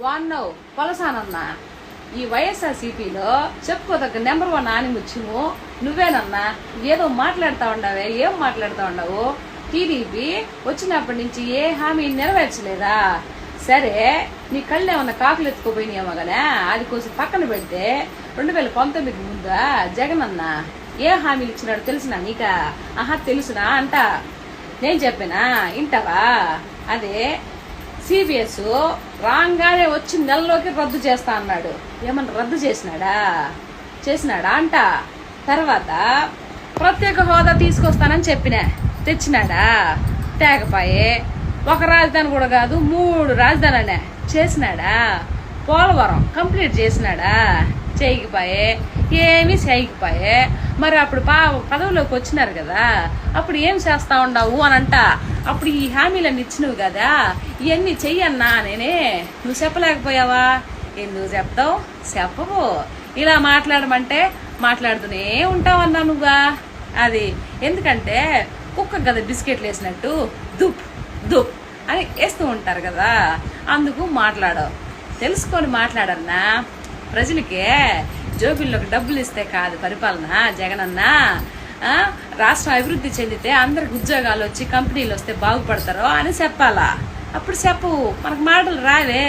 వాన్నో కొలసానన్నా, ఈ వైఎస్ఆర్సీపీలో చెప్పుకోదగ్గ నెంబర్ 1 ఆనిముత్యము నువ్వేనన్నా. ఏదో మాట్లాడుతా ఉండవే, ఏం మాట్లాడుతా ఉండవు? టీడీపీ వచ్చినప్పటి నుంచి ఏ హామీ నెరవేర్చలేదా? సరే, నీ కళ్ళు ఏమన్నా కాకులు ఎత్తుకోపోయినాయేమో గానే, అది కొంచెం పక్కన పెడితే 2019 ముందా జగన్ అన్న ఏ హామీలు ఇచ్చినాడు తెలిసినా నీకా? ఆహా తెలుసునా అంట. నేను చెప్పినా ఇంటవా? అదే సిబిఎస్ రాగానే వచ్చి నెలలోకి రద్దు చేస్తా అన్నాడు. ఏమన్నా రద్దు చేసినాడా అంట. తర్వాత ప్రత్యేక హోదా తీసుకొస్తానని చెప్పినా, తెచ్చినాడా? తేగపాయే. ఒక రాజధాని కూడా కాదు, 3 రాజధానులనే చేసినాడా? పోలవరం కంప్లీట్ చేసినాడా? చేయకపోయే. ఏమీ చేయకపోయే. మరి అప్పుడు పదవిలోకి వచ్చినారు కదా, అప్పుడు ఏం చేస్తా ఉండవు అని అంట. అప్పుడు ఈ హామీలన్నీ ఇచ్చినవు కదా, ఇవన్నీ చెయ్యన్నా నేనే. నువ్వు చెప్పలేకపోయావా? ఎందుకు చెప్తావు? చెప్పవు. ఇలా మాట్లాడమంటే మాట్లాడుతూనే ఉంటావన్నా నువ్వా. అది ఎందుకంటే కుక్క కదా బిస్కెట్లు వేసినట్టు దుప్ దుప్ అని వేస్తూ ఉంటారు కదా, అందుకు మాట్లాడవు. తెలుసుకొని మాట్లాడన్నా. ప్రజలకే జోబిల్లోకి డబ్బులు ఇస్తే కాదు పరిపాలన జగనన్నా. రాష్ట్రం అభివృద్ధి చెందితే అందరికి ఉద్యోగాలు వచ్చి కంపెనీలు వస్తే బాగుపడతారో అని చెప్పాలా. అప్పుడు చెప్పు, మనకు మాటలు రావే.